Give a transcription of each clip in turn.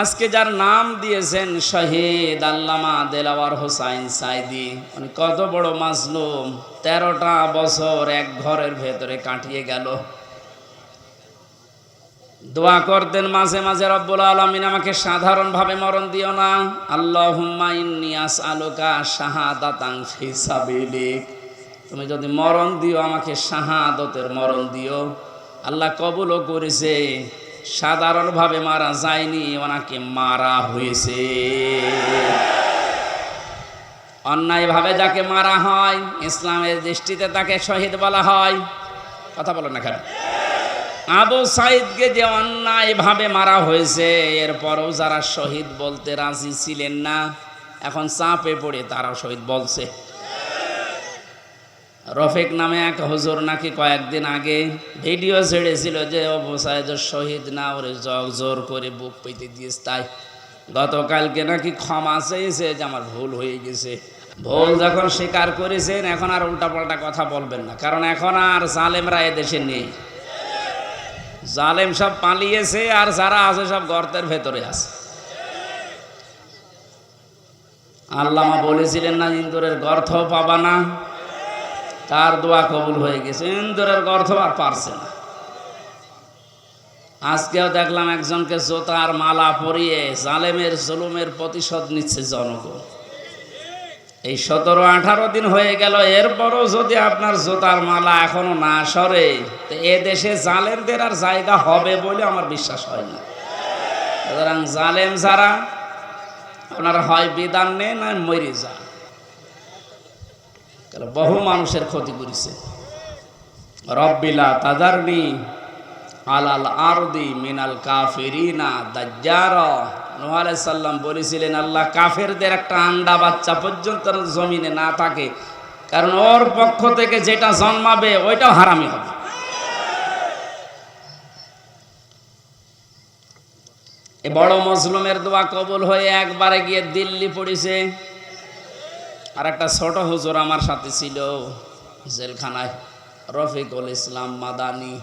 আজকে যার নাম দিয়েছেন শহীদ আল্লামা দেলাওয়ার হোসাইন সাইদি, উনি কত বড় মাজলুম। 13টা বছর এক ঘরের ভেতরে কাটিয়ে গেল। দোয়া করতেন মাঝে মাঝে, রব্বুল আলামিন আমাকে সাধারণভাবে মরণ দিও না, আল্লাহুম্মা ইন্নী আসআলুকা শাহাদাতান ফি সাবিলিক। তুমি যদি মরণ দিও আমাকে শাহাদতের মরণ দিও। আল্লাহ কবুলও করেছে, সাধারণভাবে মারা যায়নি, ওনাকে মারা হয়েছে। অন্যায়ভাবে যাকে মারা হয় ইসলামের দৃষ্টিতে তাকে শহীদ বলা হয়। কথা বলো না কেন? আবু সাইদকে যে অন্যায়ভাবে মারা হয়েছে, এরপরও যারা শহীদ বলতে রাজি ছিলেন না, এখন চাপে পড়ে তারাও শহীদ বলছে। রফিক নামে এক হুজুর নাকি কয়েকদিন আগে ভিডিও ছেড়েছিল যে আবু সাইদ শহীদ না, ওরে জোর করে বুক পেতে দিয়েছে। তাই গতকালকে নাকি ক্ষমা চেয়েছে যে আমার ভুল হয়ে গেছে। ভুল যখন স্বীকার করেছেন, এখন আর উল্টাপাল্টা কথা বলবেন না, কারণ এখন আর জালেমরা এদেশে নেই। জালেম সব পালিয়েছে, আর যারা আছে সব গর্তের ভেতরে আছে। আল্লামা বলেছিলেন না, ইন্দুরের গর্ত পাবা না, তার দোয়া কবুল হয়ে গেছে। ইন্দুরের গর্ত আর পারছে না। আজকেও দেখলাম একজনকে জোতার মালা পরিয়ে জালেমের জুলুমের প্রতিশোধ নিচ্ছে জনগণ। এই 17-18 দিন হয়ে গেল, এরপরও যদি আপনার জোতার মালা এখনো না সরে, তো এ দেশে জালেমদের আর জায়গা হবে বলে আমার বিশ্বাস হয় না। সুতরাং জালেম যারা, আপনারা হয় বিধান নেন না মরে যান। বহু মানুষের ক্ষতি করেছে। রব্বিলা তাদারনি আলাল আরদি মিনাল কাফিরিনা দাজ্জারা। নূহ আলাইহিস সালাম বলেছিলেন, আল্লাহ কাফেরদের একটা আন্ডা বাচ্চা পর্যন্ত জমিনে না থাকে, কারণ ওর পক্ষ থেকে যেটা জন্মাবে ওইটাও হারামি হবে। এ বড় মজলুমের দোয়া কবুল হয়ে একবারে গিয়ে দিল্লি পড়েছে। আর একটা ছোট হুজুর আমার সাথে ছিল জেলখানায়, রফিকুল ইসলাম মাদানি।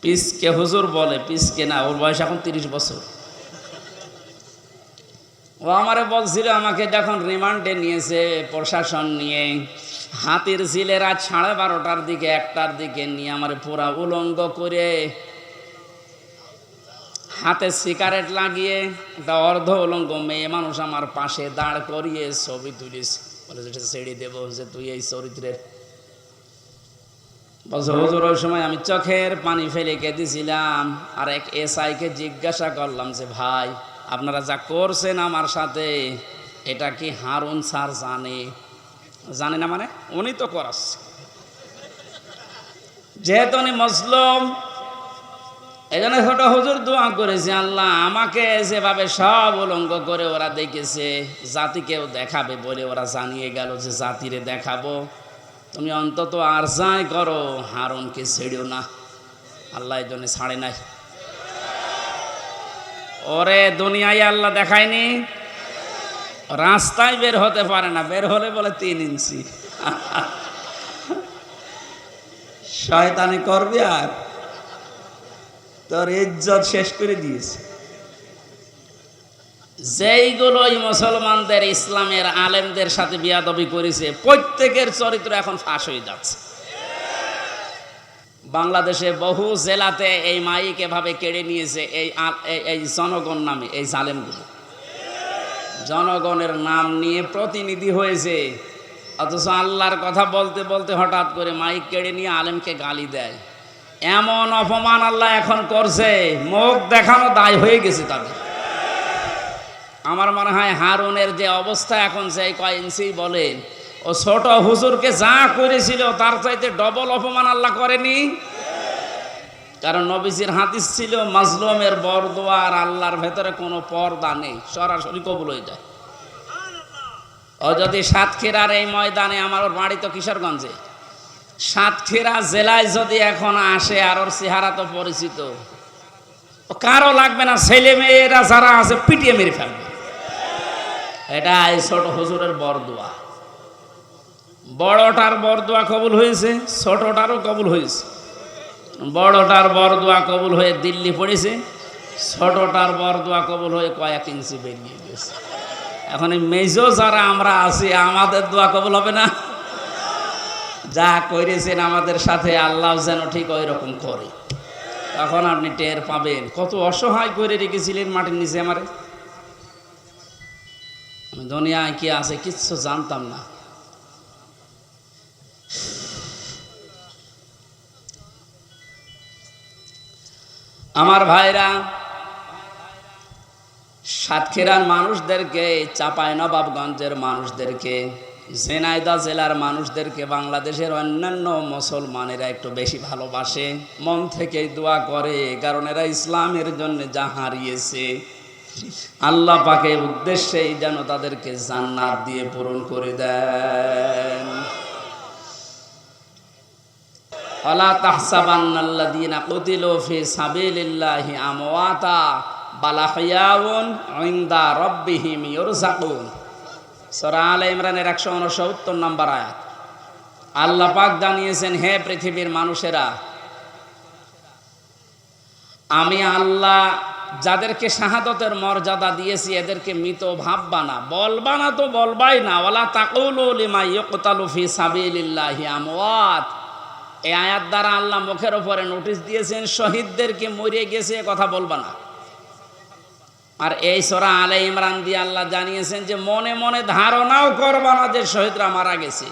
পিসকে হুজুর বলে, পিসকে না, ওর বয়স এখন 30 বছর। ও আমারে বলছিল, আমাকে যখন রিমান্ডে নিয়েছে প্রশাসন নিয়ে, হাতির ঝিলে রাত 12:30টার দিকে 1টার দিকে নিয়ে আমার পুরা উলঙ্গ করে হাতে সিগারেট লাগিয়ে একটা অর্ধ উলঙ্গ মেয়ে মানুষ আমার পাশে দাঁড় করিয়ে ছবি তুলিস, বলে যেটা ছেড়ে দেবো যে তুই এই চরিত্রের। বলছে হুজুর, ওই সময় আমি চোখের পানি ফেলে কেঁদেছিলাম। আর এক এসআইকে জিজ্ঞাসা করলাম যে ভাই, আপনারা যা করছেন আমার সাথে, এটা কি হারুন স্যার জানে? জানে না মানে? উনি তো করাচ্ছে, যেহেতু উনি মজলুম। এই জন্য ছোট হুজুর দোয়া করেছে, আল্লাহ আমাকে যেভাবে সব উলঙ্গ করে ওরা দেখেছে, জাতিকেও দেখাবে বলে ওরা জানিয়ে গেল যে জাতিরে দেখাবো, তুমি অন্তত আর যাই করো হারুনকে ছেড়েও না। আল্লাহ এই জন্য ছাড়ে নাই। ওরে দুনিয়ায় আল্লাহ দেখায়নি, রাস্তায় বের হতে পারে না, বের হলে বলে 3 ইঞ্চি। শয়তানি করবে আর তোর ইজ্জত শেষ করে দিয়েছে। যেইগুলোই মুসলমানদের ইসলামের আলেমদের সাথে বিয়াদবি করেছে, প্রত্যেকের চরিত্র এখন ফাঁস হয়ে যাচ্ছে। বাংলাদেশে বহু জেলাতে এই মাইক এভাবে কেড়ে নিয়েছে এই জনগণ নামে এই জালেমগুলো। জনগণের নাম নিয়ে প্রতিনিধি হয়েছে, অথচ আল্লাহর কথা বলতে বলতে হঠাৎ করে মাইক কেড়ে নিয়ে আলেমকে গালি দেয়। এমন অপমান আল্লাহ এখন করছে, মুখ দেখানো দায় হয়ে গেছে তাদের। আমার মনে হয় হারুনের যে অবস্থা এখন, যে কয় ইঞ্চি বলেন, ও ছোট হুজুরকে যা করেছিল তার চাইতে ডবল অপমান আল্লাহ করেনি। কারণ নবীজির হাদিস ছিল, মাজলুমের বরদোয়া আর আল্লাহর ভেতরে কোনো পর্দা নেই, সরাসরি কবুল হয়ে যায়। ও যদি সাতক্ষীরার এই ময়দানে, আমার ওর বাড়ি তো কিশোরগঞ্জে, সাতক্ষীরা জেলায় যদি এখন আসে, আর ওর চেহারা তো পরিচিত, কারো লাগবে না, ছেলে মেয়েরা যারা আছে পিটিয়ে মেরে ফেলবে। এটা এই ছোট হুজুরের বরদোয়া। বড়টার বরদোয়া কবুল হয়েছে, ছোটটারও কবুল হয়েছে। বড়টার বরদোয়া কবুল হয়ে দিল্লি পড়েছে, ছোটটার বর দোয়া কবুল হয়ে কয়েক ইঞ্চি বেরিয়ে গেছে। এখন এই মেজো যারা আমরা আছি আমাদের দোয়া কবুল হবে না? যা করেছেন আমাদের সাথে আল্লাহ যেন ঠিক ওই রকম করে, তখন আপনি টের পাবেন কত অসহায় করে রেখেছিলেন মাটির নিচে। আমারে দুনিয়ায় কি আছে কিচ্ছু জানতাম না। আমার ভাইরা, সাতক্ষীরার মানুষদেরকে, চাঁপাইনবাবগঞ্জের মানুষদেরকে, ঝিনাইদহ জেলার মানুষদেরকে বাংলাদেশের অন্যান্য মুসলমানেরা একটু বেশি ভালোবাসে, মন থেকেই দোয়া করে, কারণ এরা ইসলামের জন্য যা হারিয়েছে আল্লাহ পাকের উদ্দেশ্যেই যেন তাদেরকে জান্নাত দিয়ে পূরণ করে দেন। ওয়ালা তাহসাবান্নাল্লাযীনা কুতিলু ফি সাবিলিল্লাহি আমওয়াতা বাল আহইয়াউন ইনদা রাব্বিহিম ইরযাকুন। সূরা আলে ইমরানের 169 নম্বর আয়াত। আল্লাহ পাক জানিয়েছেন, হে পৃথিবীর মানুষেরা, আমি আল্লাহ যাদেরকে শাহাদতের মর্যাদা দিয়েছি এদেরকে মৃত ভাববা না, বলবা না তো বলবাই না। ওয়ালা তাকুলু লিমা ইউকতালু ফি সাবিলিল্লাহি আমওয়াত। এই আয়াত দ্বারা আল্লাহ মুখের উপরে নোটিশ দিয়েছেন, শহীদদেরকে মরে গেছে কথা বলবা না। আর এই সূরা আলে ইমরান দিয়ে আল্লাহ জানিয়েছেন যে মনে মনে ধারণাও করবা না যে শহীদরা মারা গেছে,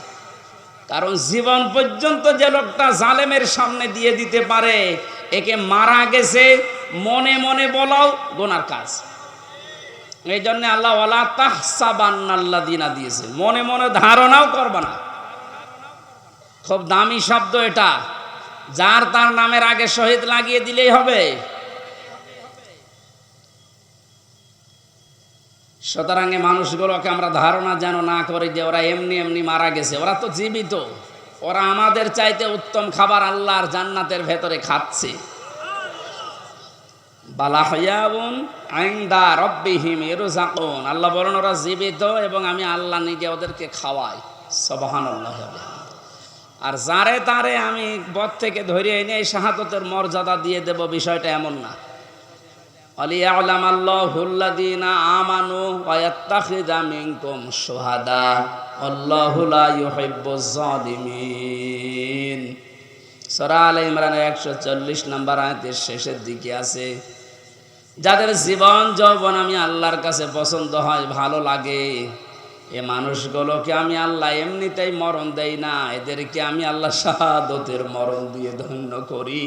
কারণ জীবন পর্যন্ত যে লোকটা জালেমের সামনে দিয়ে দিতে পারে একে মারা গেছে মনে মনে বলাও গুনার কাজ। এই জন্য আল্লাহ ওয়ালা তাহসাবান্নাল্লাযীনা দিয়েছে, মনে মনে ধারণাও করবা না। খুব দামি শব্দ এটা, যার তার নামের আগে শহীদ লাগিয়ে দিলেই হবে। সুতরাং মানুষগুলোকে আমরা ধারণা যেন না করি যে ওরা এমনি এমনি মারা গেছে, ওরা তো জীবিত, ওরা আমাদের চাইতে উত্তম খাবার আল্লাহর জান্নাতের ভেতরে খাচ্ছে। বালাহয়াউন ইনদা রাব্বিহিম ইরযাকুন। আল্লাহ বলেন ওরা জীবিত এবং আমি আল্লাহ নিজে ওদেরকে খাওয়াই। সুবহানাল্লাহ। আর যারে তারে আমি বদ থেকে ধরে এনে শাহাদতের মর্যাদা দিয়ে দেব, বিষয়টা এমন না। আলিয়ালামাল্লাহুল্লাযীনা আমানু ওয়া ইয়াত্তাখিযা মিনকুম শুহাদা আল্লাহু লা ইউহিব্বুজ জালিমিন। সূরা আলে ইমরানের 140 নম্বর আয়াতের শেষের দিকে আছে, যাদের জীবন যৌবন আমি আল্লাহর কাছে পছন্দ হয়, ভালো লাগে, এ মানুষগুলোকে আমি আল্লাহ এমনিতেই মরণ দেই না, এদেরকে আমি আল্লাহ শাহাদতের মরণ দিয়ে ধন্য করি।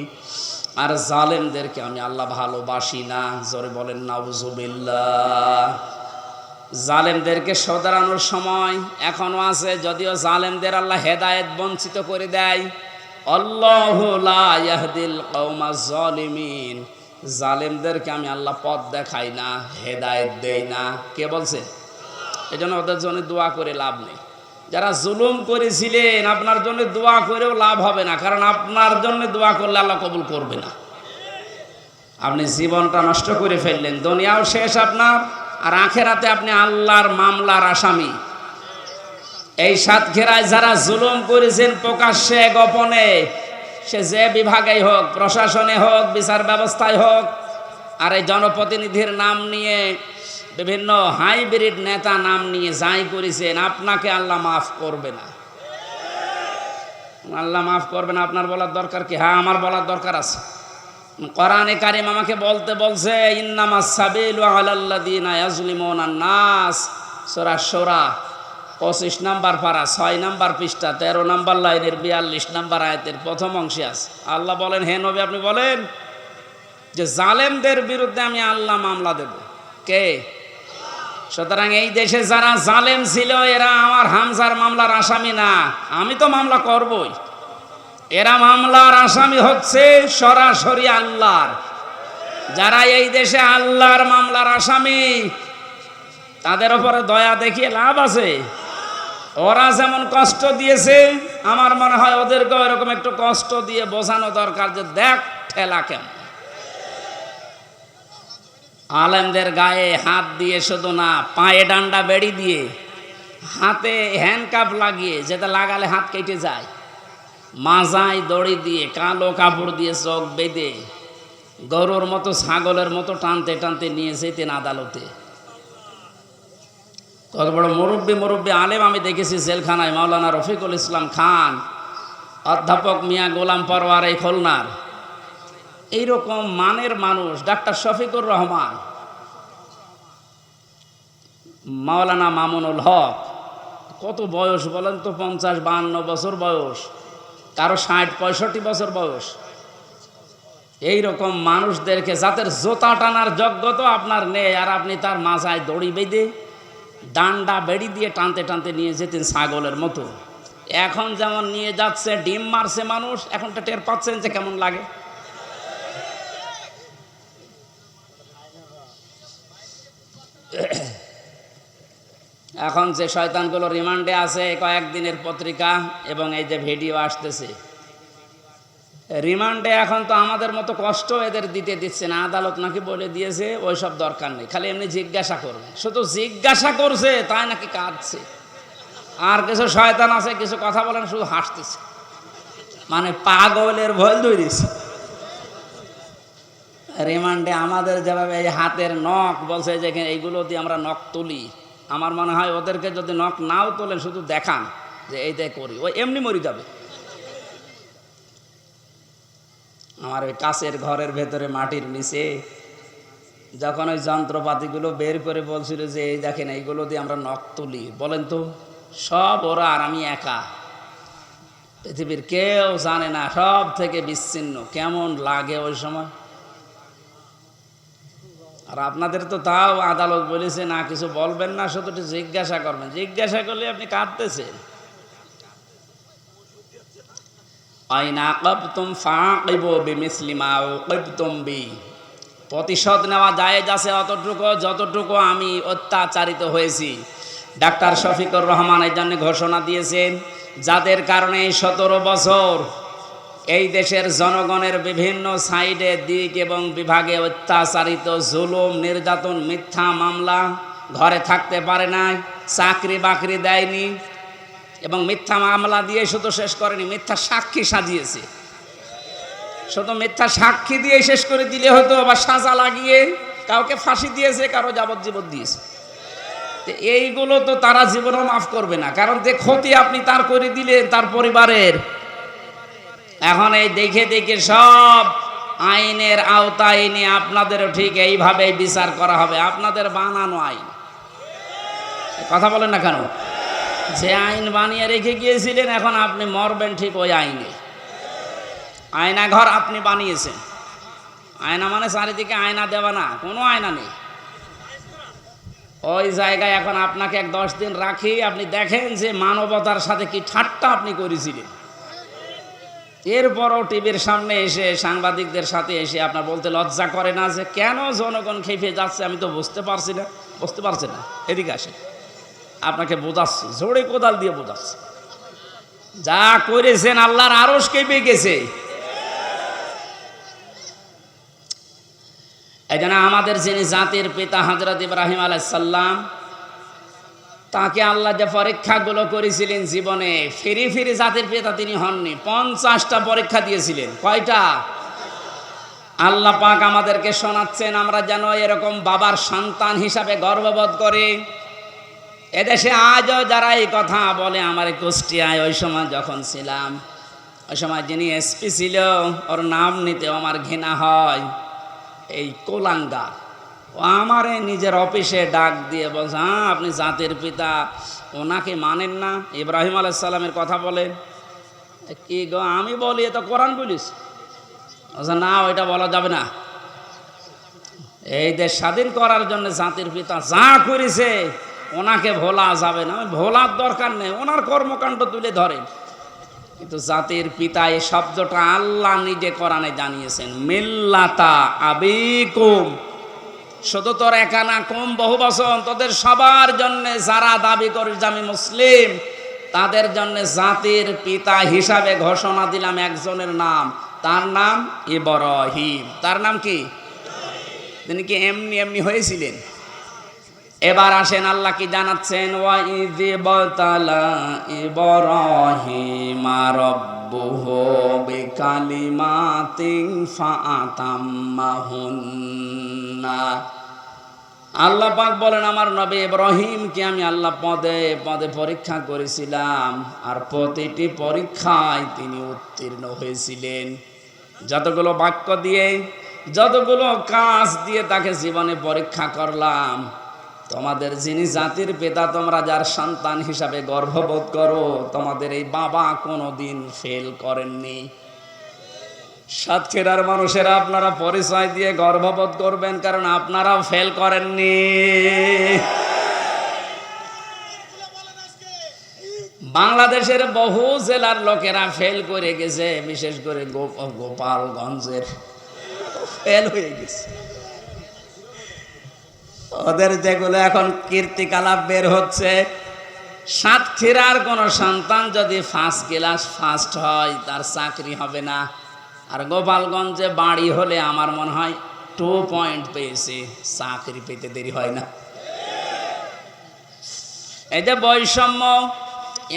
আর জালেমদেরকে আমি আল্লাহ ভালোবাসি না। জোরে বলেন নাউজুবিল্লাহ। জালেমদেরকে শোধরানোর সময় এখনো আছে, যদিও জালেমদের আল্লাহ হেদায়েত বঞ্চিত করে দেয়। আল্লাহু লা ইয়াহদিল কওমাজ জালিমিন। জালেমদেরকে আমি আল্লাহ পথ দেখাই না, হেদায়েত দেই না। কে বলছে? এজন্য ওদের জন্য দোয়া করে লাভ নেই। যারা জুলুম করেছিলেন আপনার জন্য দোয়া করেও লাভ হবে না, কারণ আপনার জন্য দোয়া করলে আল্লাহ কবুল করবে না। আপনি জীবনটা নষ্ট করে ফেললেন, দুনিয়াও শেষ আপনার, আর আখেরাতে আপনি আল্লাহর মামলার আসামি। এই সাতক্ষীরায় যারা জুলুম করেছেন প্রকাশ্যে গোপনে, সে যে বিভাগেই হোক, প্রশাসনে হোক, বিচার ব্যবস্থায় হোক, আর এই জনপ্রতিনিধির নাম নিয়ে, বিভিন্ন হাইব্রিড নেতা নাম নিয়ে যাই করেছেন, আপনাকে আল্লাহ মাফ করবে না। আল্লাহ মাফ করবে না। আপনার বলার দরকার কি? হ্যাঁ, আমার বলার দরকার আছে। কোরআনে কারিম আমাকে বলতে বলছে, ইন্নামাস সাবিলু আলাল্লাযীনা ইয়াজলিমুনান নাস। সূরা শূরা 25 নম্বর পারা 6 নম্বর পৃষ্ঠা 13 নম্বর লাইনের 42 নম্বর আয়াতের প্রথম অংশে আছে। আল্লাহ বলেন, হে নবী আপনি বলেন যে জালেমদের বিরুদ্ধে আমি আল্লাহ মামলা দেব। কে? সুতরাং এই দেশে যারা জালেম ছিল এরা আমার হামজার মামলার আসামি না, আমি তো মামলা করবই। এরা মামলার আসামি হচ্ছে সরাসরি আল্লাহর। যারা এই দেশে আল্লাহর মামলার আসামি তাদের উপরে দয়া দেখিয়ে লাভ আছে? ওরা যেমন কষ্ট দিয়েছে, আমার মনে হয় ওদেরকে এরকম একটু কষ্ট দিয়ে বোঝানো দরকার যে দেখ ঠেলা কেমন। আলেমদের গায়ে হাত দিয়ে শুধু না, পায়ে ডান্ডা বেড়ি দিয়ে, হাতে হ্যান্ডকাপ লাগিয়ে, যেটা লাগালে হাত কেটে যায়, মাজায় দড়ি দিয়ে, কালো কাপড় দিয়ে চোখ বেঁধে, গরুর মতো ছাগলের মতো টানতে টানতে নিয়ে যেতেন আদালতে। কত বড় মুরব্বী আলেম আমি দেখেছি জেলখানায়, মাওলানা রফিকুল ইসলাম খান, অধ্যাপক মিয়া গোলাম পরওয়ার এই খুলনার। এইরকম মানের মানুষ ডাক্তার শফিকুর রহমান, মাওলানা মামুনুল হক, কত বয়স বলেন তো, 50-52 বছর বয়স, কারো 60-65 বছর বয়স। এইরকম মানুষদেরকে যাদের জোতা টানার যোগ্যতা আপনার নেই, আর আপনি তার মাথায় দড়ি বেঁধে ডান্ডা বেড়ি দিয়ে টানতে টানতে নিয়ে যেতেন ছাগলের মতো। এখন যেমন নিয়ে যাচ্ছে, ডিম মারছে মানুষ, এখনটা টের পাচ্ছেন যে কেমন লাগে। এখন যে শয়তানগুলো রিমান্ডে আছে, কয়েকদিনের পত্রিকা এবং এই যে ভিডিও আসতেছে, রিমান্ডে এখন তো আমাদের মতো কষ্ট এদের দিচ্ছে না। আদালত নাকি বলে দিয়েছে ওই সব দরকার নেই, খালি এমনি জিজ্ঞাসা করবে। শুধু জিজ্ঞাসা করছে তাই নাকি কাঁদছে। আর কিছু শয়তান আছে, কিছু কথা বলেন শুধু হাসতেছে, মানে পাগলের ভয় ধরেছে। রিমান্ডে আমাদের যেভাবে এই হাতের নখ বলছে যে এইগুলো দিয়ে আমরা নখ তুলি, আমার মনে হয় ওদেরকে যদি নখ নাও তোলেন, শুধু দেখান যে এইটাই করি, ওই এমনি মরে যাবে। আমার ওই কাছের ঘরের ভেতরে মাটির নিচে যখন ওই যন্ত্রপাতিগুলো বের করে বলছিল যে এই দেখেন এইগুলো দিয়ে আমরা নখ তুলি, বলেন তো সব ওরা আর আমি একা, পৃথিবীর কেউ জানে না, সব থেকে বিচ্ছিন্ন। কেমন লাগে ওই সময়। আর আপনাদের তো তাও আদালত বলেছে না কিছু বলবেন না, শুধু জিজ্ঞাসা করবেন। জিজ্ঞাসা করলে আপনি কাঁদতেছেন। প্রতিশোধ নেওয়া জায়েজ আছে অতটুকু যতটুকু আমি অত্যাচারিত হয়েছি। ডাক্তার শফিকুর রহমান এই জন্য ঘোষণা দিয়েছেন, যাদের কারণে 17 বছর এই দেশের জনগণের বিভিন্ন সাইডে দিক এবং বিভাগে অত্যাচারিত, জুলুম, নির্যাতন, মিথ্যা মামলা, ঘরে থাকতে পারে নাই, চাকরি বাকরি দেয়নি, এবং মিথ্যা মামলা দিয়ে শুধু শেষ করেনি, মিথ্যা সাক্ষী সাজিয়েছে। শুধু মিথ্যা সাক্ষী দিয়ে শেষ করে দিলে হতো, বা সাজা লাগিয়ে কাউকে ফাঁসি দিয়েছে, কারো যাবজ্জীবন দিয়েছে। এইগুলো তো তারা জীবনও মাফ করবে না, কারণ যে ক্ষতি আপনি তার করে দিলেন তার পরিবারের। এখন এই দেখে দেখে সব আইনের আওতায় এনে আপনাদেরও ঠিক এইভাবেই বিচার করা হবে, আপনাদের বানানো আইন। কথা বলেন না কেন? যে আইন বানিয়ে রেখে গিয়েছিলেন, এখন আপনি মরবেন ঠিক ওই আইনে। আয়না ঘর আপনি বানিয়েছেন। আয়না মানে চারিদিকে আয়না দেওয়া না, কোনো আয়না নেই। ওই জায়গায় এখন আপনাকে 10 দিন রাখি, আপনি দেখেন যে মানবতার সাথে কি ঠাট্টা আপনি করেছিলেন। এরপরও টিভির সামনে এসে সাংবাদিকদের সাথে এসে আপনার বলতে লজ্জা করে না যে কেন জনগণ খেপে যাচ্ছে, আমি তো বুঝতে পারছি না। বুঝতে পারছে না, এদিকে আসে, আপনাকে বোঝাচ্ছি, জোরে কোদাল দিয়ে বোঝাচ্ছি। যা করেছেন আল্লাহর আরশ কেঁপে গেছে। এই জন্য আমাদের যিনি জাতির পিতা হযরত ইব্রাহিম আলাইহিস সালাম, তাকে আল্লাহ যে পরীক্ষাগুলো করেছিলেন জীবনে, ফিরি ফিরি জাতির পিতা তিনি হননি। 50টা পরীক্ষা দিয়েছিলেন। কয়টা? আল্লাহ পাক আমাদেরকে শোনাচ্ছেন, আমরা যেন এরকম বাবার সন্তান হিসাবে গর্ববোধ করি। এদেশে আজও যারা এই কথা বলে, আমার কুষ্টিয়ায় ওই সময় যখন ছিলাম, ওই সময় যিনি এসপি ছিল, ওর নাম নিতে আমার ঘৃণা হয়। এই কোলাঙ্গা, ও আমারে নিজের অফিসে ডাক দিয়ে বলছে, হ্যাঁ আপনি জাতির পিতা, ওনাকে মানেন না? ইব্রাহিম আলাইহিস সালামের কথা বলেন। কি গো? আমি বলি এ তো কোরআন বলিস। না, ওইটা বলা যাবে না। এই দেশ স্বাধীন করার জন্য জাতির পিতা যা করেছে ওনাকে ভোলা যাবে না। ভোলার দরকার নেই, ওনার কর্মকাণ্ড তুলে ধরেন। কিন্তু জাতির পিতা এই শব্দটা আল্লাহ নিজে কোরআনে জানিয়েছেন, মিল্লাতা আবিকুম। শুধু তোর একা না, কম বহু বচন, তোদের সবার জন্য যারা দাবি করিস যে আমি মুসলিম, তাদের জন্য জাতির পিতা হিসাবে ঘোষণা দিলাম একজনের নাম, তার নাম ইব্রাহিম। তার নাম কি? তিনি কি এমনি এমনি হয়েছিলেন? এবার আসেন আল্লাহ কি জানাচ্ছেন, ওয়া ইয বাতালা ইব্রাহিমা রাব্বুহু রব্বুহু বিকালিমাতিন ফাআতাম্মাহুন্না। আল্লাহ পাক বলেন আমার নবী ইব্রাহিমকে আমি আল্লাহ পদে পদে পরীক্ষা করেছিলাম, আর প্রতিটি পরীক্ষায় তিনি উত্তীর্ণ হয়েছিলেন। যতগুলো বাক্য দিয়ে, যতগুলো কাজ দিয়ে তাকে জীবনে পরীক্ষা করলাম, তোমাদের যিনি জাতির পিতা, তোমরা যার সন্তান হিসাবে গর্ববোধ করো, তোমাদের এই বাবা কোনোদিন ফেল করেননি। সাতক্ষীরার মানুষেরা আপনারা পরিচয় দিয়ে গর্ববোধ করবেন, কারণ আপনারাও ফেল করেননি। বাংলাদেশের বহু জেলার লোকেরা ফেল করে গেছে, বিশেষ করে গোপালগঞ্জের ফেল হয়ে গেছে। ওদের যেগুলো এখন কীর্তিকলাপ বের হচ্ছে, সাতক্ষীরার কোনো সন্তান যদি ফার্স্ট ক্লাস ফার্স্ট হয় তার চাকরি হবে না, আর গোপালগঞ্জে বাড়ি হলে আমার মনে হয় 2 পয়েন্ট পেয়েছে, চাকরি পেতে দেরি হয় না। এই যে বৈষম্য,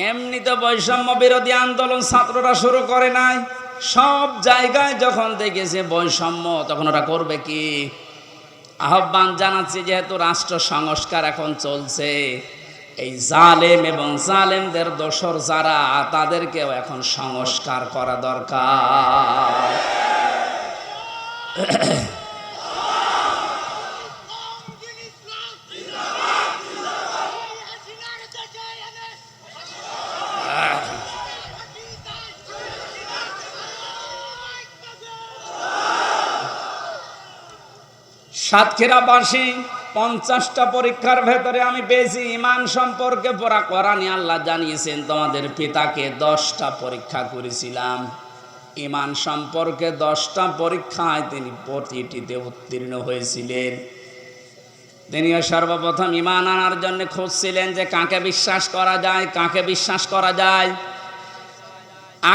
এমনিতে বৈষম্য বিরোধী আন্দোলন ছাত্ররা শুরু করে নাই, সব জায়গায় যখন দেখেছে বৈষম্য, তখন ওরা করবে কি? আহ্বান জানাচ্ছি, যেহেতু রাষ্ট্র সংস্কার এখন চলছে, এই জালেম এবং জালেমদের দোসর যারা, তাদেরকেও এখন সংস্কার করা দরকার। সাতক্ষীরাবাসী 50টা পরীক্ষার ভেতরে আমি পেয়েছি ঈমান সম্পর্কে পড়া। কোরআনে আল্লাহ জানিয়েছেন তোমাদের পিতাকে 10টা পরীক্ষা করেছিলাম। ঈমান সম্পর্কে 10টা পরীক্ষায় তিনি প্রতিটিতে উত্তীর্ণ হয়েছিলেন। তিনিও সর্বপ্রথম ঈমান আনার জন্য খুঁজছিলেন যে কাকে বিশ্বাস করা যায়, কাকে বিশ্বাস করা যায়।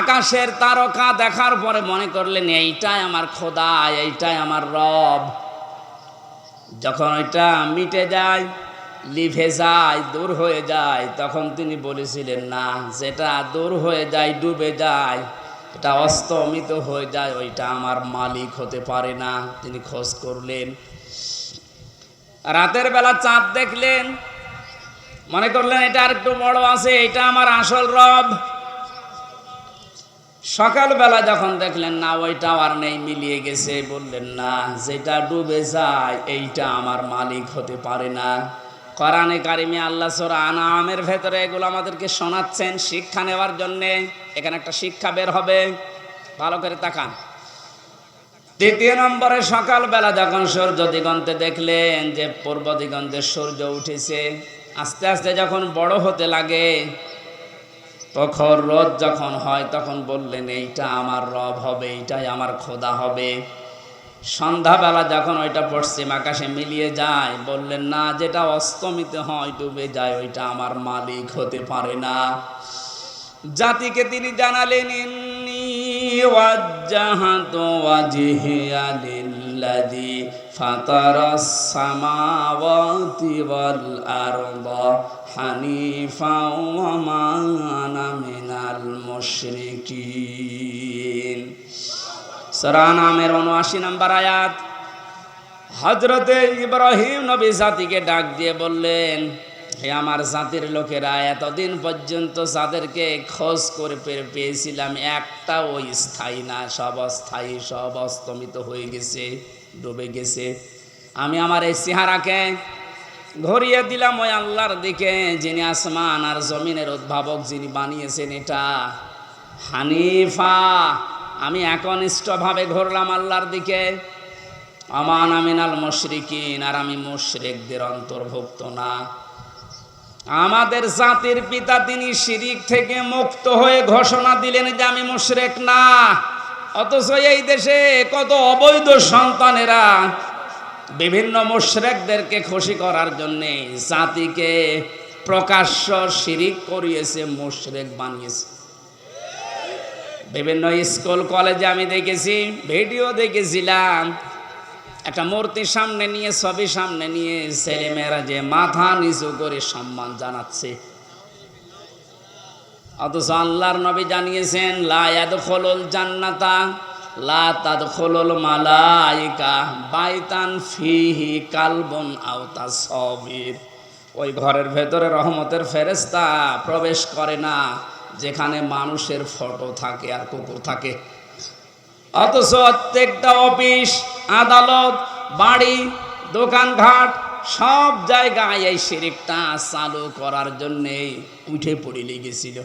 আকাশের তারকা দেখার পরে মনে করলেন এইটাই আমার খোদা, এইটাই আমার রব। যখন ওইটা মিটে যায়, লিভে যায়, দূর হয়ে যায়, তখন তিনি বলেছিলেন না, যেটা দূর হয়ে যায়, ডুবে যায়, এটা অস্তমিত হয়ে যায়, ওইটা আমার মালিক হতে পারে না। তিনি খোঁজ করলেন, রাতের বেলা চাঁদ দেখলেন, মনে করলেন এটা আর একটু বড় আছে, এটা আমার আসল রব। সকালবেলা যখন দেখলেন না, ওইটাও আর নেই, মিলিয়ে গেছে, বললেন না, যেটা ডুবে যায় এইটা আমার মালিক হতে পারে না। কোরআনে কারিমে আল্লাহ সূরা আনআমের ভেতরে এগুলো আমাদেরকে শোনাচ্ছেন শিক্ষা নেওয়ার জন্যে। এখানে একটা শিক্ষা বের হবে, ভালো করে তাকান। দ্বিতীয় নম্বরে, সকালবেলা যখন সূর্য দিগন্তে দেখলেন যে পূর্ব দিগন্তে সূর্য উঠেছে, আস্তে আস্তে যখন বড় হতে লাগে, তখন রোদ যখন হয়, তখন বললেন এইটা আমার রব হবে, এইটাই আমার খোদা হবে। সন্ধ্যাবেলা যখন ওইটা পশ্চিম আকাশে মিলিয়ে যায়, বললেন না, যেটা অস্তমিত হয়, ডুবে যায়, ওইটা আমার মালিক হতে পারে না। জাতিকে তিনি জানালেন, ইন্নী ওয়াজ্জাহাতু ওয়াজহিয়া লিল্লাযী ফাতারাস সামাওয়াতি ওয়াল আরদা হানিফাও ওয়া মা আনা মিনাল মুশরিকিন। সূরা আনআমের ৭৯ নম্বর আয়াত। হযরতে ইব্রাহিম নবী জাতিকে ডাক দিয়ে বললেন, হে আমার জাতির লোকেরা, এতদিন পর্যন্ত যাদেরকে খোঁজ করে পেয়েছিলাম, একটা ওই স্থায়ী না, সব অস্থায়ী, সব অস্তমিত হয়ে গেছে, ডুবে গেছে। আমি আমার এই চেহারাকে ঘুরিয়ে দিলাম ওই আল্লাহর দিকে, যিনি আসমান আর জমিনের উদ্ভাবক, যিনি বানিয়েছেন এটা হানিফা। আমি একনিষ্ঠভাবে ঘুরলাম আল্লাহর দিকে। আমান আমিনাল মুশরিকিন, আর আমি মুশরিকদের অন্তর্ভুক্ত না। আমাদের জাতির পিতা তিনি শিরিক থেকে মুক্ত হয়ে ঘোষণা দিলেন যে আমি মুশরিক না, অথচ এই দেশে কত অবৈধ সন্তানেরা বিভিন্ন মুশরিকদেরকে খুশি করার জন্য জাতিকে প্রকাশ্য শিরিক করিয়েছে, মুশরিক বানিয়েছে। বিভিন্ন স্কুল কলেজে আমি দেখেছি, ভিডিও দেখেছিলাম, একটা মূর্তির সামনে নিয়ে, ছবি সামনে নিয়ে ছেলেমেয়েরা যে মাথা নিচু করে সম্মান জানাচ্ছে, অথচ আল্লাহর নবী জানিয়েছেন লা ইয়াদখুলুল জান্নাতা লা তাদখুলুল মালাইকা বাইতান ফিহি কালবুন আও তাসবির। ওই ঘরের ভেতরে রহমতের ফেরেশতা প্রবেশ করে না যেখানে মানুষের ফটো থাকে আর কুকুর থাকে। অথচ প্রত্যেকটা অফিস, আদালত, বাড়ি, দোকানঘাট সব জায়গায় এই শিরকটা চালু করার জন্যে উঠে পড়ে লেগেছিল।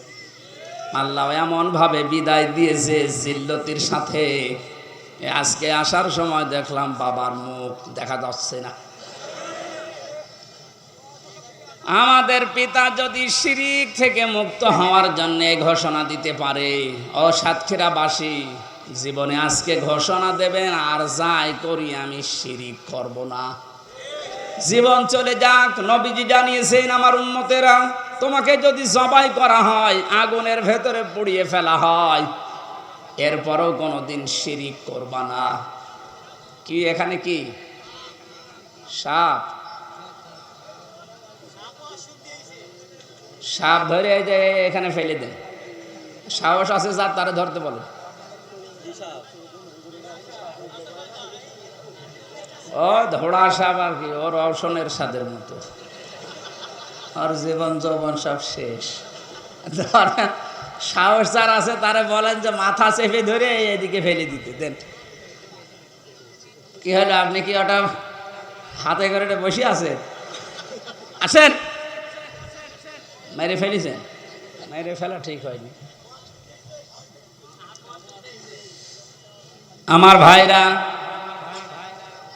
আল্লাহ এমন ভাবে বিদায় দিয়েছে জিল্লতির সাথে। আজকে আসার সময় দেখলাম বাবার মুখ দেখা যাচ্ছে না। আমাদের পিতা যদি শিরিক থেকে মুক্ত হওয়ার জন্য ঘোষণা দিতে পারে, ও সাতক্ষীরাবাসী জীবনে আজকে ঘোষণা দেবেন, আর যাই করি আমি শিরিক করব না। জীবন চলে যাক, নবীজি জানিয়েছেন আমার উম্মতেরা তোমাকে যদি জবাই করা হয়, আগুনের ভেতরে পুড়িয়ে ফেলা হয়, এরপরও কোনোদিন শিরিক করবা না। কি এখানে কি সাপ? সাপ ধরে এই যে এখানে ফেলে দেন। সাহস আছে যার তারা ধরতে বলো। ও ধোড়া সাপ আর কি, ওর রওশনের স্বাদের মতো, আর জীবন যৌবন সব শেষ। সাহস যার আছে তারা বলেন যে মাথা চেপে ধরে এদিকে ফেলে দিতে দেন। কি হলো, আপনি কি ওটা হাতে করে বসে আছে? আসেন, মেরে ফেলেছেন। মেরে ফেলা ঠিক হয়নি। আমার ভাইরা,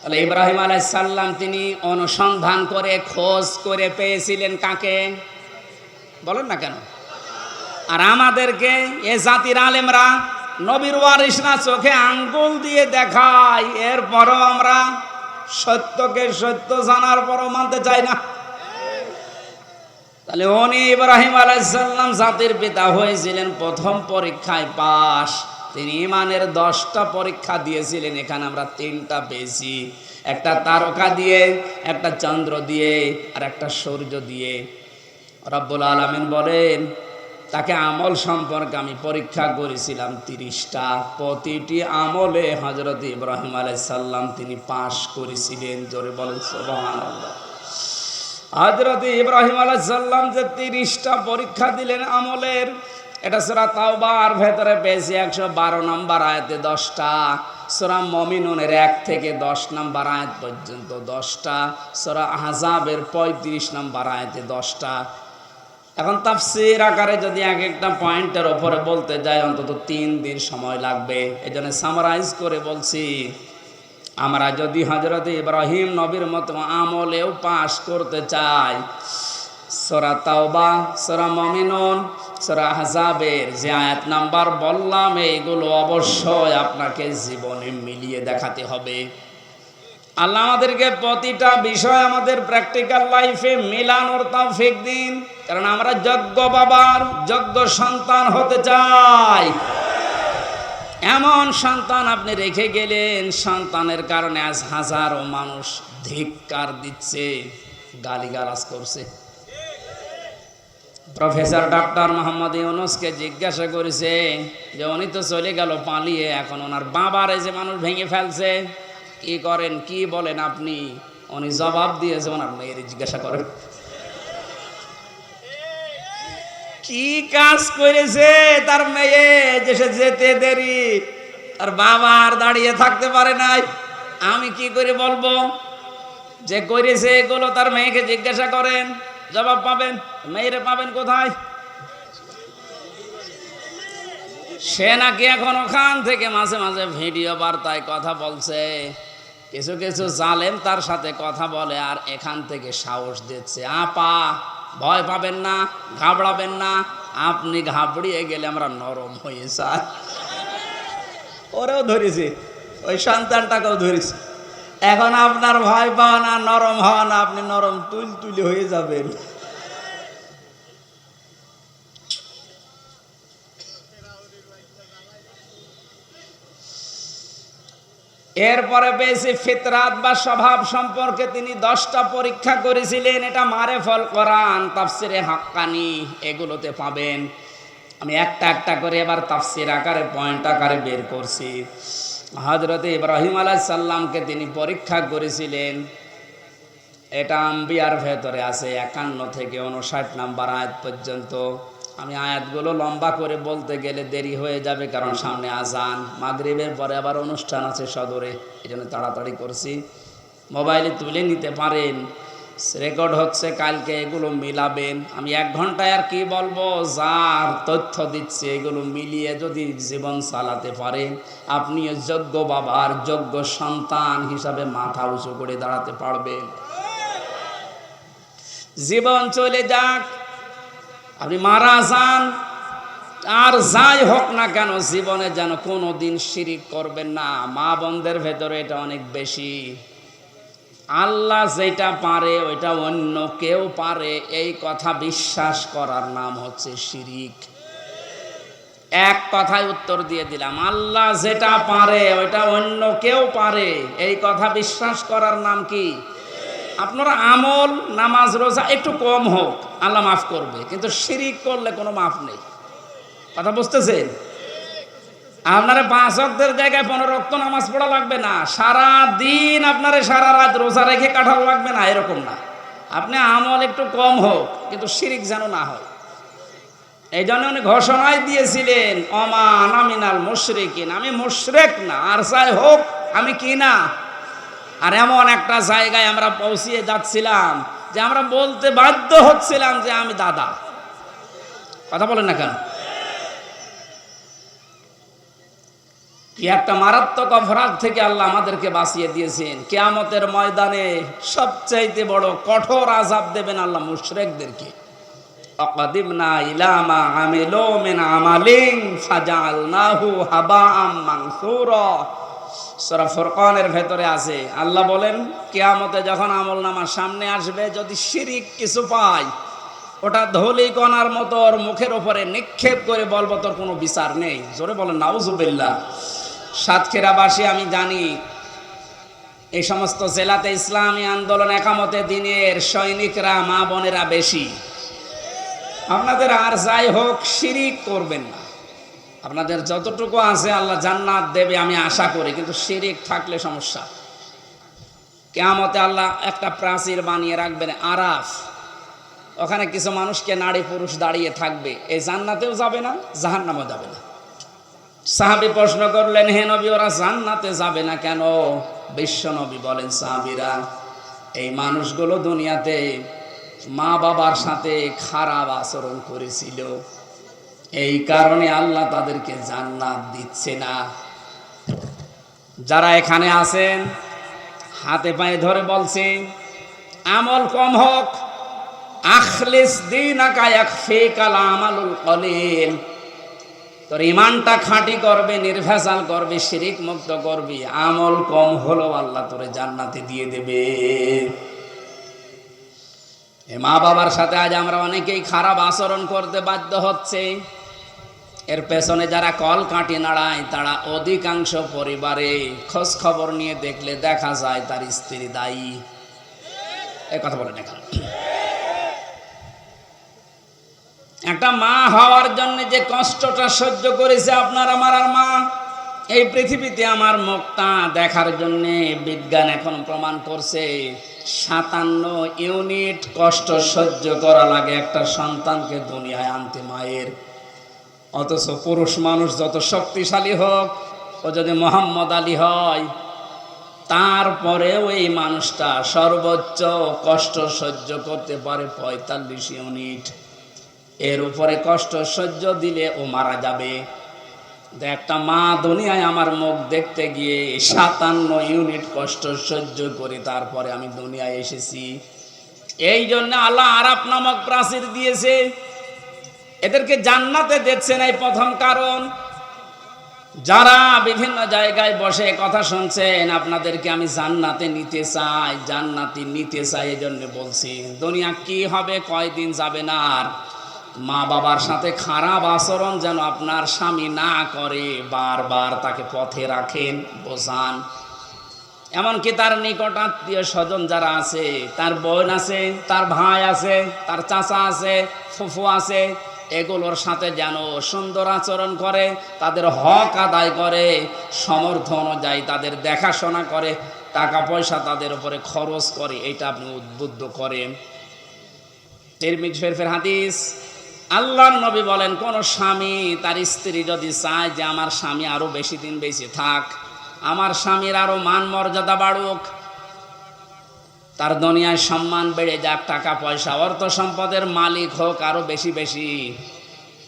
তাহলে ইব্রাহিম আলাইহিস সালাম তিনি অনুসন্ধান করে খোঁজ করে পেয়েছিলেন কাকে? বলেন না কেন? আর আমাদেরকে এ জাতির আলেমরা নবীর ওয়ারিসরা চোখে আঙ্গুল দিয়ে দেখায়, এরপরও আমরা সত্যকে সত্য জানার পরও মানতে চাই না। তাহলে উনি ইব্রাহিম আলাইহিস সালাম জাতির পিতা হয়েছিলেন প্রথম পরীক্ষায় পাস। তিনি ইমানের 10টা পরীক্ষা দিয়েছিলেন, এখানে আমরা 3টা পেয়েছি। একটা তারকা দিয়ে, একটা চন্দ্র দিয়ে, আর একটা সূর্য দিয়ে। রব্বুল আলামিন বলেন তাকে আমল সম্পর্কে আমি পরীক্ষা করেছিলাম 30টা। প্রতিটি আমলে হযরত ইব্রাহিম আলাইহিস সালাম তিনি পাস করেছিলেন। জোরে বলেন সুবহানাল্লাহ। হযরত ইব্রাহিম আলাইহিস সালাম যে 30টা পরীক্ষা দিলেন আমলের, এটা সূরা তাওবার ভেতরে পেয়েছি 112 নম্বর আয়াতে 10টা, সূরা মুমিনুনের 1 থেকে 10 নম্বর আয়াত পর্যন্ত 10টা, সূরা আহজাবের 35 নম্বর আয়াতে 10টা। এখন তাফসীর আকারে যদি এক একটা পয়েন্টের উপরে বলতে যাই অন্তত 3 দিন সময় লাগবে। এজন্য সামারাইজ করে বলছি, আমরা যদি হযরত ইব্রাহিম নবীর মতো আমলেও পাস করতে চাই, সূরা তাওবা, সূরা মুমিনুন, সূরা আহজাবের যে আয়াত নাম্বার বললাম, এইগুলো অবশ্যই আপনাকে জীবনে মিলিয়ে দেখাতে হবে। আল্লাহ আমাদেরকে প্রতিটা বিষয় আমাদের প্র্যাকটিক্যাল লাইফে মিলানোর তৌফিক দিন, কারণ আমরা যোগ্য বাবার যোগ্য সন্তান হতে চাই। এমন সন্তান আপনি রেখে গেলেন, সন্তানের কারণে আজ হাজারো মানুষ ধিক্কার দিচ্ছে, গালিগালাজ করছে। প্রফেসর ডক্টর মোহাম্মদ ইউনূসকে জিজ্ঞাসা করেছে যে উনি তো চলে গেল পালিয়ে, এখন ওনার বাবারে যে মানুষ ভেঙে ফেলছে, কি করেন, কি বলেন আপনি? উনি জবাব দিয়েছে ওনার মেয়ের জিজ্ঞাসা করেন কি কাজ করেছে তার মেয়ে, যে সে যেতে দেরি, তার বাবা আর দাঁড়িয়ে থাকতে পারে নাই। আমি কি করে বলবো যে করেছে এগুলো? তার মেয়েকে জিজ্ঞাসা করেন, জবাব পাবেন। মেয়েরে পাবেন কোথায়? সে নাকি এখন ওখান থেকে মাঝে মাঝে ভিডিও বার্তায় কথা বলছে। কিছু কিছু জালেম তার সাথে কথা বলে আর এখান থেকে সাহস দিচ্ছে, আপা ভয় পাবেন না, ঘাবড়াবেন না, আপনি ঘাবড়িয়ে গেলে আমরা নরম হয়ে যাই। ওরেও ধরেছি, ওই সন্তানটাকেও ধরেছি। এখন আপনার ভয় পাওয়া না, নরম হওয়া না, আপনি নরম তুলি হয়ে যাবেন। এরপরে পেয়েছি ফিতরাত বা স্বভাব সম্পর্কে তিনি 10টা পরীক্ষা করেছিলেন। এটা মারেফুল কোরআন, তাফসিরে হাক্কানি, এগুলোতে পাবেন। আমি একটা একটা করে এবার তাফসীর আকারে পয়েন্ট আকারে বের করছি। হযরত ইব্রাহিম আলাইহিস সালামকে তিনি পরীক্ষা করেছিলেন, এটা আম্বিয়ার ভেতরে আছে 51 থেকে 59 নাম্বার আয়াত পর্যন্ত। আমি আয়াতগুলো লম্বা করে বলতে গেলে দেরি হয়ে যাবে, কারণ সামনে আজান, মাগরিবের পরে আবার অনুষ্ঠান আছে সদরে, এই জন্য তাড়াতাড়ি করছি। মোবাইলে তুলে নিতে পারেন, রেকর্ড হচ্ছে, কালকে এগুলো মিলাবেন। আমি 1 ঘন্টায় আর কি বলবো, যার তথ্য দিচ্ছে এগুলো মিলিয়ে যদি জীবন চালাতে পারেন, আপনিও যোগ্য বাবার যোগ্য সন্তান হিসাবে মাথা উঁচু করে দাঁড়াতে পারবেন। জীবন চলে যাক, আপনি মারা যান, আর যাই হোক না কেন জীবনে যেন কোনো দিন শিরিক করবেন না। মা বোনদের ভেতরে এটা অনেক বেশি। আল্লাহ যেটা পারে ওইটা অন্য কেউ পারে, এই কথা বিশ্বাস করার নাম হচ্ছে শিরিক। এক কথায় উত্তর দিয়ে দিলাম, আল্লাহ যেটা পারে ওইটা অন্য কেউ পারে, এই কথা বিশ্বাস করার নাম কি? আপনারা আমল নামাজ রোজা একটু কম হোক, আল্লাহ মাফ করবে, কিন্তু শিরিক করলে কোনো মাফ নেই। কথা বুঝতেছেন? আপনারা 5 ওয়াক্তের জায়গায় 15 ওয়াক্ত নামাজ পড়া লাগবে না, সারা দিন আপনারা সারা রাত রোজা রেখে কাটানো লাগবে না, এরকম না। আপনি আমল একটু কম হোক, কিন্তু শিরিক যেন না হয়। এই জন্য উনি ঘোষণাই দিয়েছিলেন, ওমা আনা মিনাল মুশরিকিন, আমি মুশরিক না, আর যাই হোক আমি কি না। আর এমন একটা জায়গায় আমরা পৌঁছিয়ে যাচ্ছিলাম যে আমরা বলতে বাধ্য হচ্ছিলাম যে আমি দাদা। কথা বলেন না কেন? কি একটা মারাত্মক অপরাধ থেকে আল্লাহ আমাদেরকে বাঁচিয়ে দিয়েছেন। কিয়ামতের ময়দানে সবচাইতে বড় কঠোর আযাব দেবেন আল্লাহ মুশরিকদেরকে। আকাদিমনা ইলা মা আমিলু মিন আমালিন ফাজআলনাহু হাবাআম মানসুরা। সূরা ফুরকানের ভেতরে আছে, আল্লাহ বলেন কিয়ামতে যখন আমলনামা সামনে আসবে, যদি শিরিক কিছু পাই, ওটা ধুলি কণার মতো ওর মুখের উপরে নিক্ষেপ করে বলবো তোর কোনো বিচার নেই। জোরে বলেন নাউজুবিল্লাহ। সাতক্ষীরাবাসী আমি জানি, এই সমস্ত জেলাতে ইসলামী আন্দোলন একামতে দিনের সৈনিকরা মা বোনেরা বেশি। আপনাদের আর যাই হোক শিরিক করবেন না, আপনাদের যতটুকু আছে আল্লাহ জান্নাত দেবে আমি আশা করি, কিন্তু শিরিক থাকলে সমস্যা। কিয়ামতে আল্লাহ একটা প্রাচীর বানিয়ে রাখবেন আরাফ, ওখানে কিছু মানুষকে নারী পুরুষ দাঁড়িয়ে থাকবে, এই জান্নাতেও যাবে না জাহান্নামেও যাবে না। সাহাবী প্রশ্ন করলেন, হে নবী ওরা জান্নাতে যাবে না কেন? বিশ্ব নবী বলেন, সাহাবীরা, এই মানুষগুলো দুনিয়াতে মা বাবার সাথে খারাপ আচরণ করেছিল, এই কারণে আল্লাহ তাদেরকে জান্নাত দিচ্ছে না। যারা এখানে আছেন হাতে পায়ে ধরে বলছি, আমল কম হোক, আখলিস দীনাকা ইয়াকফিকাল আমালুল কলিল। তোর ইমানটা খাঁটি করবে, নির্ভেজাল করবে, শিরিক মুক্ত করবি, আমল কম হলো আল্লাহ তোরে জান্নাতে দিয়ে দেবে। মা বাবার সাথে আজ আমরা অনেকেই খারাপ আচরণ করতে বাধ্য হচ্ছে। এর পেছনে যারা কল কাটি নাড়ায় তারা অধিকাংশ পরিবারে খোঁজ খবর নিয়ে দেখলে দেখা যায় তার স্ত্রী দায়ী। এই কথা বলেন এখন। একটা মা হওয়ার জন্য যে কষ্টটা সহ্য করেছে আপনার আমার আর মা, এই পৃথিবীতে আমার মুখটা দেখার জন্য বিজ্ঞান এখন প্রমাণ করছে 57 ইউনিট কষ্ট সহ্য করা লাগে একটা সন্তানকে দুনিয়ায় আনতে মায়ের। অথচ পুরুষ মানুষ যত শক্তিশালী হোক, ও যদি মোহাম্মদ আলী হয়, তারপরেও এই মানুষটা সর্বোচ্চ কষ্ট সহ্য করতে পারে 45 ইউনিট। এর উপরে কষ্ট সহ্য দিলে ও মারা যাবে। একটা মা দুনিয়ায় আমার মুখ দেখতে গিয়ে 57 ইউনিট কষ্ট সহ্য করে তারপরে আমি দুনিয়ায় এসেছি। এই জন্য আল্লাহ আরাফ নামক প্রাচীর দিয়েছে, এদেরকে জান্নাতে দেখছেন। এই প্রথম কারণ। যারা বিভিন্ন জায়গায় বসে কথা শুনছেন, আপনাদেরকে আমি জান্নাতে নিতে চাই, জান্নাতি নিতে চাই, এই জন্য বলছি। দুনিয়া কি হবে, কয়দিন যাবে না। আর মা বাবার সাথে খারাপ আচরণ যেন আপনার স্বামী না করে, বারবার তাকে পথে রাখেন, বোঝান। এমনকি তার নিকট আত্মীয় স্বজন যারা আছে, তার বোন আছে, তার ভাই আছে, তার চাচা আছে, ফুফু আছে, এগুলোর সাথে যেন সুন্দর আচরণ করে, তাদের হক আদায় করে, সামর্থ্য অনুযায়ী তাদের দেখাশোনা করে, টাকা পয়সা তাদের উপরে খরচ করে, এটা আপনি উদ্বুদ্ধ করেন। তিরমিজি শরীফের হাদিস, আল্লাহর নবী বলেন, কোন স্বামী তার স্ত্রী যদি চায় যে আমার স্বামী আরো বেশি দিন বেঁচে থাক, আমার স্বামীর আরো মান মর্যাদা বাড়ুক, তার দুনিয়ায় সম্মান বেড়ে যাক, টাকা পয়সা অর্থ সম্পদের মালিক হোক আরো বেশি বেশি,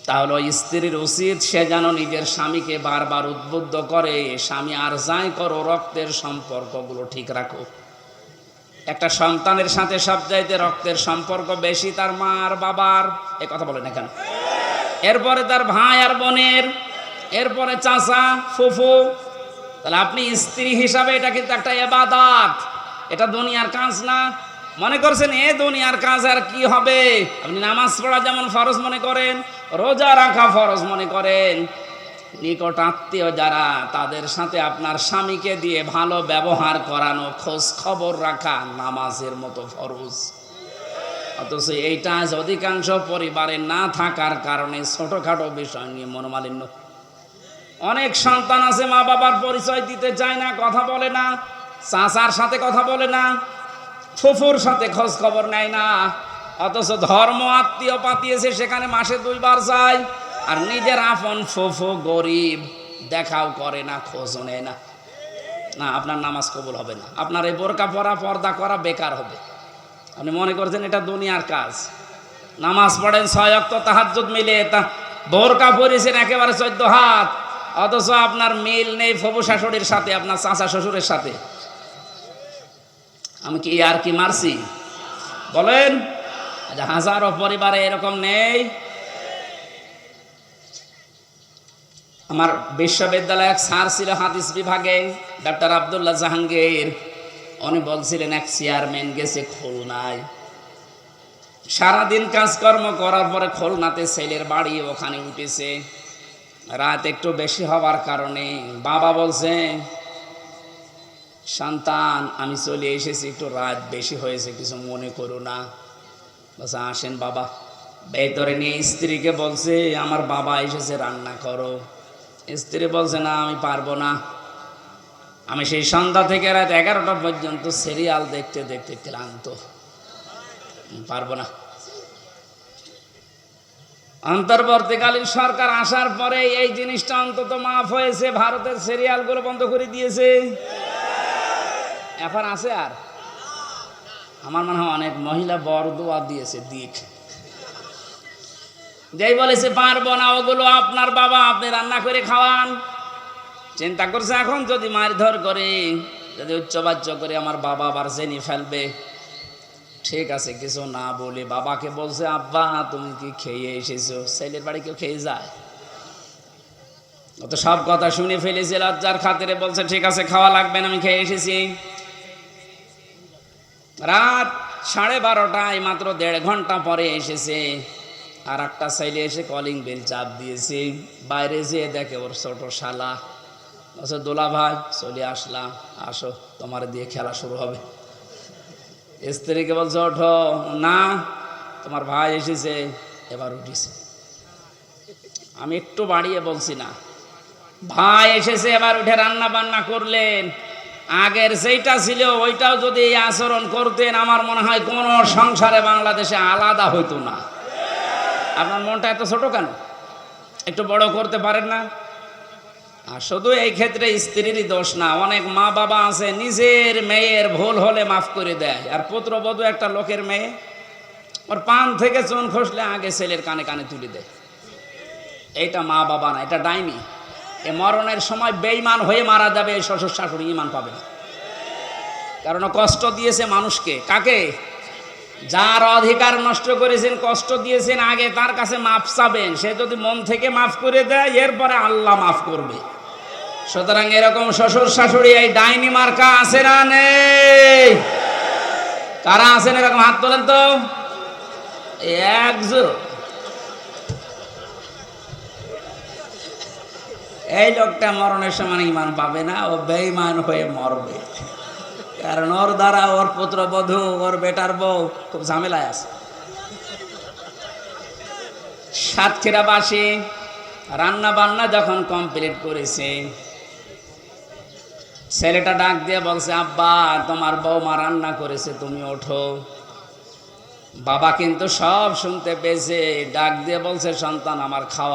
তাহলে ওই স্ত্রীর উচিত সে যেন নিজের স্বামীকে বারবার উদ্বুদ্ধ করে, স্বামী আর যাই করো রক্তের সম্পর্কগুলো ঠিক রাখো। একটা সন্তানের সাথে সবচাইতে রক্তের সম্পর্ক বেশি তার মা আর বাবার, এ কথা বলেন এখানে, এরপরে তার ভাই আর বোনের, এরপরে চাচা ফুফু। তাহলে আপনি স্ত্রী হিসাবে এটা কিন্তু একটা ইবাদত, এটা দুনিয়ার কাজ না। মনে করছেন এ দুনিয়ার কাজ আর কি হবে, আপনি নামাজ পড়া যেমন ফরজ মনে করেন, রোজা রাখা ফরজ মনে করেন, নিকট আত্মীয় যারা তাদের সাথে আপনার স্বামীকে দিয়ে ভালো ব্যবহার করানো, খোঁজ খবর রাখা নামাজের মতো ফরজ। অথচ এইটা আজ অধিকাংশ পরিবারে না থাকার কারণে ছোটখাটো বিষয় নিয়ে মনোমালিন্য। অনেক সন্তান আছে মা বাবার পরিচয় দিতে চায় না, কথা বলে না, চাচার সাথে কথা বলে না, ফুফুর সাথে খোঁজ খবর নেয় না, অথচ ধর্ম আত্মীয় পাতিয়েছে সেখানে মাসে 2 বার যায়, আর নিজের আপন ফুফু গরিব দেখাও করে না, খোঁজও নেয় না। না, আপনার নামাজ কবুল হবে না, আপনার এই বোরকা পরা পর্দা করা বেকার হবে। আপনি মনে করছেন এটা দুনিয়ার কাজ, নামাজ পড়েন 6 ওয়াক্ত তাহাজ্জুদ মিলে, তা বোরকা পরেছেন একেবারে 14 হাত, অথচ আপনার মিল নেই ফুফু শাশুড়ির সাথে, আপনার চাচা শ্বশুরের সাথে। আমি কি আর কি মারছি বলেন? হাজারো পরিবারে এরকম নেই। আমার বিশ্ববিদ্যালয়ে এক স্যার ছিল হাদিস বিভাগে, ডক্টর আব্দুল্লাহ জাহাঙ্গীর। উনি বলছিলেন এক চেয়ারম্যান গেছে খুলনায়, সারাদিন কাজকর্ম করার পরে খুলনাতে ছেলের বাড়ি, ওখানে উঠেছে। রাত একটু বেশি হওয়ার কারণে বাবা বলছে, সন্তান আমি চলে এসেছি, একটু রাত বেশি হয়েছে, কিছু মনে করো না। বলছে আসেন বাবা। ভেতরে নিয়ে স্ত্রীকে বলছে, আমার বাবা এসেছে, রান্না করো। স্ত্রী বলছে না আমি পারবো না, আমি সেই সন্ধ্যা থেকে রাত 11টা পর্যন্ত সিরিয়াল দেখতে দেখতে ক্লান্ত, পারবো না। অন্তর্বর্তীকালীন সরকার আসার পরে এই জিনিসটা অন্তত মাফ হয়েছে, ভারতের সিরিয়ালগুলো বন্ধ করে দিয়েছে। এখন আছে আর আমার মনে হয় অনেক মহিলা বরদোয়া দিয়েছে দিক, যেই বলেছে পারবো না, ওগুলো আপনার বাবা, আপনি রান্না করে খাওয়ান। চিন্তা করছে এখন যদি মারধর করে, যদি উচ্চবাচ্য করে আমার বাবা আবার জেনে ফেলবে। ঠিক আছে, কিছু না বলে বাবাকে বলছে, আব্বা তুমি কি খেয়ে এসেছো? ছেলের বাড়ি কেউ খেয়ে যায়? ও তো সব কথা শুনে ফেলেছে, লজ্জার খাতিরে বলছে ঠিক আছে খাওয়া লাগবে না, আমি খেয়ে এসেছি। রাত 12:30টায়, মাত্র 1.5 ঘন্টা পরে এসেছে। আর একটা ছেলে এসে কলিং বেল চাপ দিয়েছে, বাইরে যেয়ে দেখে ওর ছোট শালা। বলছে দোলা ভাই চলে আসলাম, আসো তোমার দিয়ে খেলা শুরু হবে। স্ত্রীকে বলছে ওঠো, না তোমার ভাই এসেছে, এবার উঠিছে। আমি একটু বাড়িয়ে বলছি না, ভাই এসেছে এবার উঠে রান্না বান্না করলেন। আগের যেটা ছিল ওইটাও যদি এই আচরণ করতেন, আমার মনে হয় কোন সংসারে বাংলাদেশে আলাদা হইতো না। আপনার মনটা এত ছোট কেন? একটু বড় করতে পারেন না? আর শুধু এই ক্ষেত্রে স্ত্রীরই দোষ না, অনেক মা বাবা আছে নিজের মেয়ের ভুল হলে মাফ করে দেয়। আর পুত্রবধূ একটা লোকের মেয়ে, ওর পান থেকে চুন খসলে আগে ছেলের কানে কানে তুলে দেয়। এইটা মা বাবা না, এটা ডাইনি। এ মরণের সময় বেঈমান হয়ে মারা যাবে, এই শ্বশুর শাশুড়ি ঈমান পাবে না। কারণ কষ্ট দিয়েছে মানুষকে। কাকে? যার অধিকার নষ্ট করেছেন, কষ্ট দিয়েছেন, আগে তার কাছে মাফ চাবেন। সে যদি মন থেকে মাফ করে দেয়, এরপরে আল্লাহ মাফ করবে। সুতরাং এরকম শ্বশুর শাশুড়ি এই ডাইনি মার্কা আছে না নেই? কারা আছেন এরকম হাত তোলেন তো। একজন এই লোকটা মরণের সময় ঈমান পাবে না, ও বেঈমান হয়ে মরবে। কারণ ওর দ্বারা ওর পুত্রবধূ, ওর বেটার বউ খুব ঝামেলায় আছে। সাতক্ষীরাবাসী রান্না বান্না যখন কমপ্লিট করেছে, ছেলেটা ডাক দিয়ে বলছে, আব্বা তোমার বৌমা রান্না করেছে, তুমি ওঠো। বাবা কিন্তু সব শুনতে পেয়েছে, ডাক দিয়ে বলছে, সন্তান আমার খাওয়া